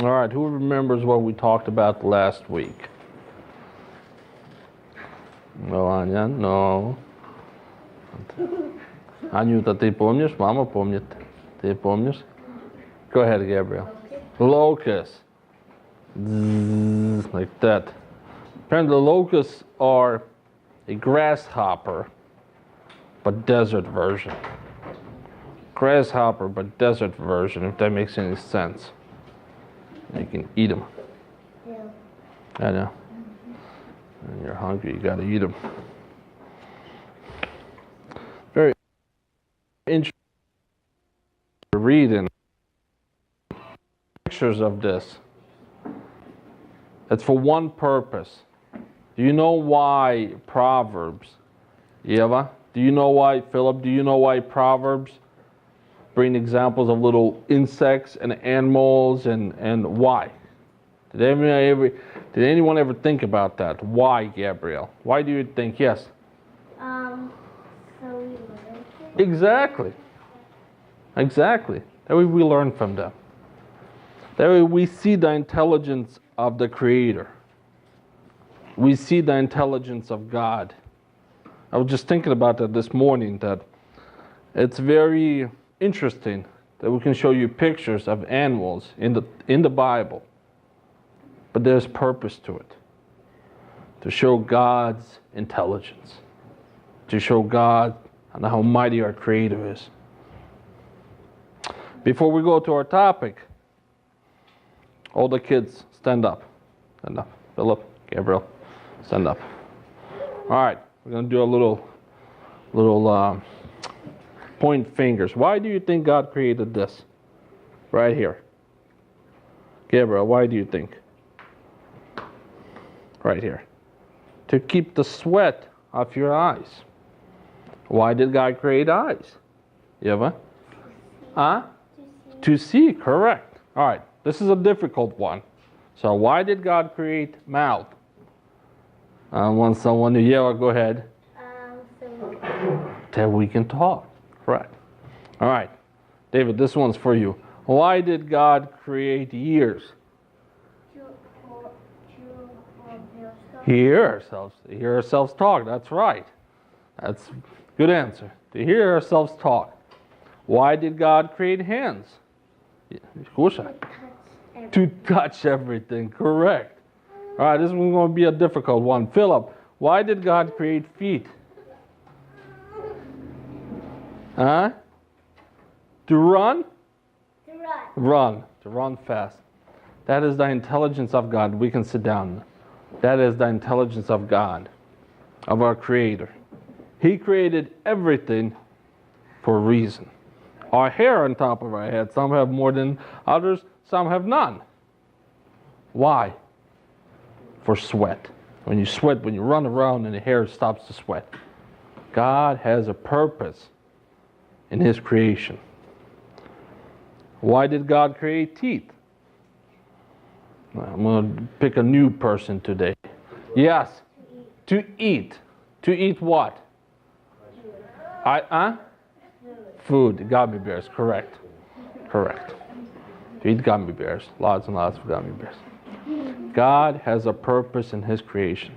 All right, who remembers what we talked about last week? No, Аня, no. Анюта, ты помнишь? Мама помнит. Ты помнишь? Go ahead, Gabriel. Locusts. Like that. Apparently, locusts are a grasshopper, but desert version. Grasshopper, but desert version, if that makes any sense. You can eat them. Yeah. I know. When you're hungry, you gotta eat them. Very interesting to read in pictures of this. It's for one purpose. Do you know why Proverbs, Eva? Do you know why, Philip, do you know why Proverbs bring examples of little insects and animals and why? Did anyone ever think about that? Why, Gabrielle? Why do you think yes? So we learn. Exactly. Exactly. That way we learn from them. That way we see the intelligence of the Creator. We see the intelligence of God. I was just thinking about that this morning, that it's very interesting that we can show you pictures of animals in the Bible, but there's purpose to it. To show God's intelligence. To show God and how mighty our Creator is. Before we go to our topic, all the kids, stand up. Stand up. Philip, Gabriel, stand up. All right, we're going to do a little point fingers. Why do you think God created this? Right here. Gabriel, why do you think? Right here. To keep the sweat off your eyes. Why did God create eyes? Eva? Huh? To see, correct. All right, this is a difficult one. So why did God create mouth? I want someone to yell, go ahead. That we can talk. Correct. All right. David, this one's for you. Why did God create ears? Hear ourselves talk. That's right. That's a good answer. To hear ourselves talk. Why did God create hands? To touch everything. Correct. All right, this one's going to be a difficult one. Philip, why did God create feet? Huh? To run? To run. Run. To run fast. That is the intelligence of God. We can sit down. That is the intelligence of God, of our Creator. He created everything for a reason. Our hair on top of our head, some have more than others, some have none. Why? For sweat. When you sweat, when you run around and the hair stops to sweat. God has a purpose in His creation. Why did God create teeth? I'm going to pick a new person today. Yes, to eat. To eat what? Food, gummy bears, correct. Correct. To eat gummy bears, lots and lots of gummy bears. God has a purpose in His creation.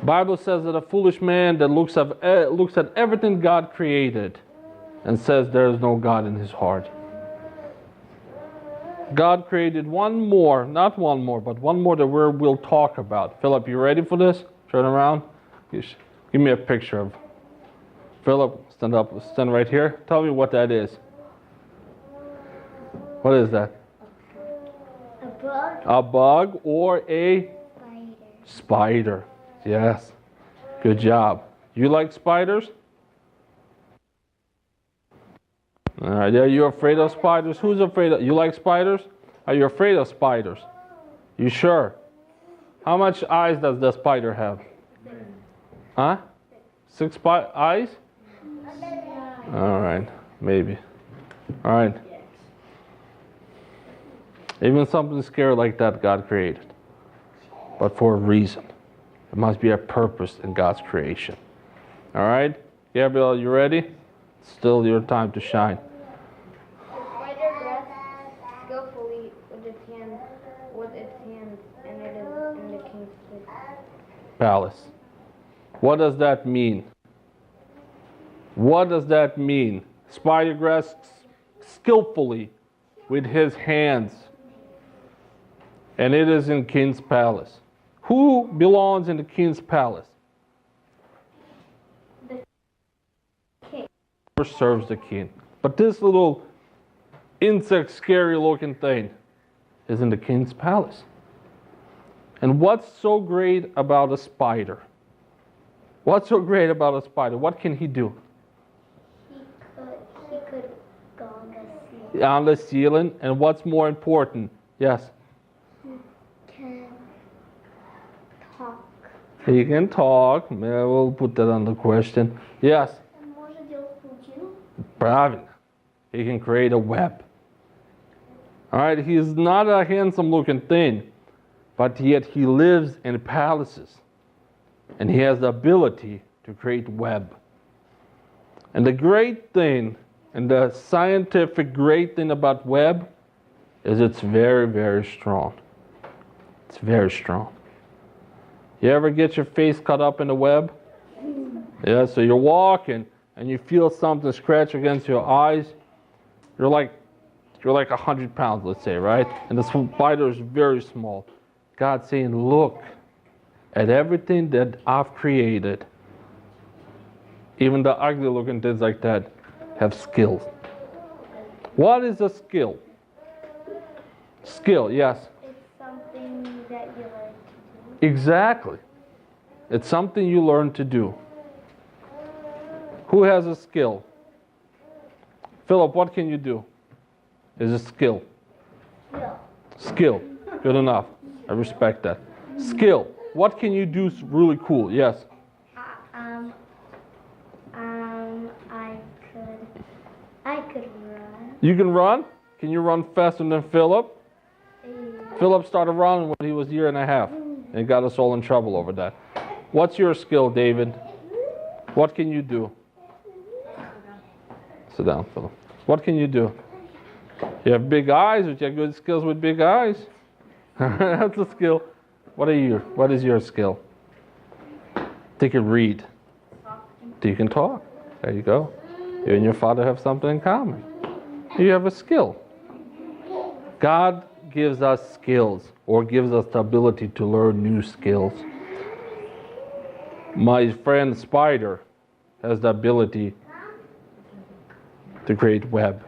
The Bible says that a foolish man that looks at everything God created and says there is no God in his heart. God created one more, not one more, but one more that we'll talk about. Philip, you ready for this? Turn around. Give me a picture of Philip. Stand up. Stand right here. Tell me what that is. What is that? A bug. A bug or a Spider. spider. Yes. Good job. You like spiders? All right. Are you afraid of spiders? Who's afraid of? You like spiders? Are you afraid of spiders? You sure? How much eyes does the spider have? Huh? 6 eyes? All right. Maybe. All right. Even something scary like that God created. But for a reason. There must be a purpose in God's creation. All right? Gabriel, you ready? It's still your time to shine. The spider rests skillfully with its hand palace. What does that mean? What does that mean? Spider grasps skillfully with his hands, and it is in king's palace. Who belongs in the king's palace? The king. Who serves the king? But this little insect, scary looking thing is in the king's palace. And what's so great about a spider? What's so great about a spider? What can he do? He could go on the ceiling. On the ceiling. And what's more important? Yes. Can talk. He can talk. We'll put that on the question. Yes. Может делать паутину? Правильно. He can create a web. All right. He's not a handsome looking thing, but yet he lives in palaces. And he has the ability to create web. And the great thing, and the scientific great thing about web, is it's very, very strong. It's very strong. You ever get your face cut up in the web? Yeah, so you're walking and you feel something scratch against your eyes. You're like 100 pounds, let's say, right? And the spider is very small. God's saying, look at everything that I've created. Even the ugly looking things like that have skills. What is a skill? Skill, yes. It's something that you learn to do. Exactly. It's something you learn to do. Who has a skill? Philip, what can you do? Is a skill. Skill. Skill. Good enough. I respect that. Skill. What can you do really cool? Yes. I could run. You can run? Can you run faster than Philip? Yeah. Philip started running when he was a year and a half. And got us all in trouble over that. What's your skill, David? What can you do? Sit down, Philip. What can you do? You have big eyes, but you have good skills with big eyes. That's a skill. What is your skill? They can read. You can talk. There you go. You and your father have something in common. You have a skill. God gives us skills, or gives us the ability to learn new skills. My friend Spider has the ability to create web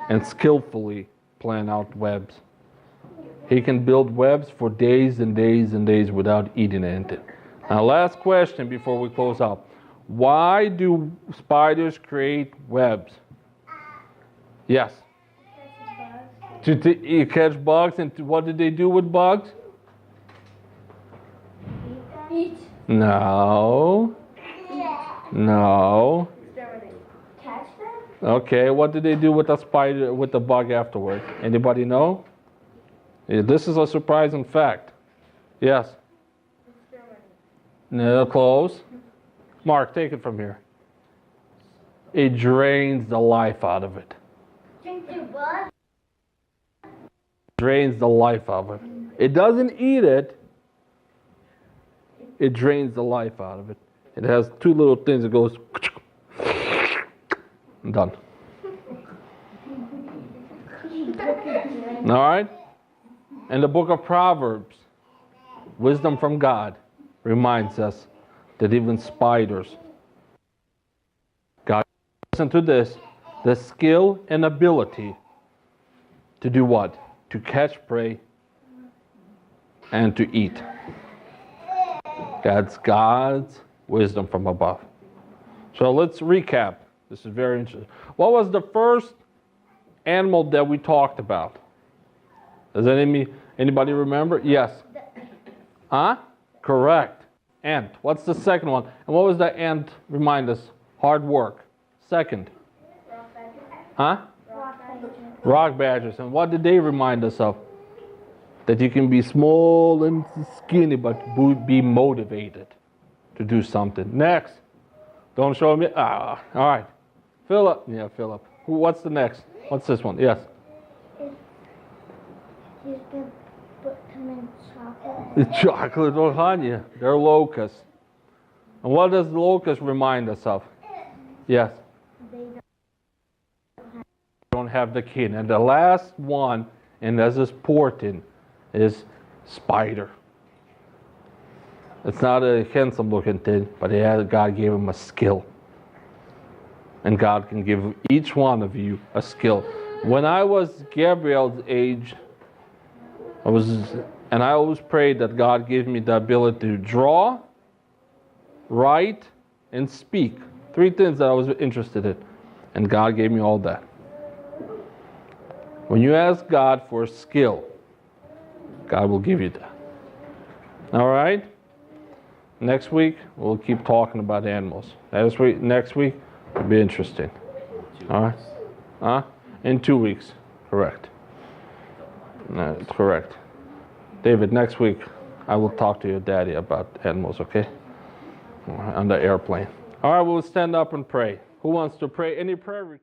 and skillfully plan out webs. He can build webs for days and days and days without eating anything. Now, last question before we close out. Why do spiders create webs? Yes. To catch bugs. And what did they do with bugs? Eat. No. No. Catch them? Okay, what did they do with the spider, with the bug afterward? Anybody know? Yeah, this is a surprising fact. Yes. No, close. Mark, take it from here. It drains the life out of it. Drink the bug? Drains the life out of it. It doesn't eat it. It drains the life out of it. It has two little things that goes and done. All right? In the book of Proverbs, wisdom from God reminds us that even spiders, God, listen to this, the skill and ability to do what? To catch prey and to eat. That's God's wisdom from above. So let's recap. This is very interesting. What was the first animal that we talked about? Does anybody remember? Yes. Huh? Correct. Ant. What's the second one? And what was the ant remind us? Hard work. Second. Huh? Rock badgers. And what did they remind us of? That you can be small and skinny, but be motivated to do something. Next. Don't show me. All right. Philip. Yeah, Philip. What's the next? What's this one? Yes. You can put them in chocolate. It's chocolate or honey. They're locusts. And what does the locust remind us of? Yes. They Don't have the king. And the last one, and as is important, is spider. It's not a handsome looking thing, but God gave him a skill. And God can give each one of you a skill. When I was Gabriel's age, I always prayed that God gave me the ability to draw, write, and speak. 3 things that I was interested in. And God gave me all that. When you ask God for a skill, God will give you that. All right? Next week, we'll keep talking about animals. Next week, it'll be interesting. All right? Huh? In 2 weeks. Correct. No, it's correct. David, next week, I will talk to your daddy about animals, okay? On the airplane. All right, we'll stand up and pray. Who wants to pray? Any prayer requests?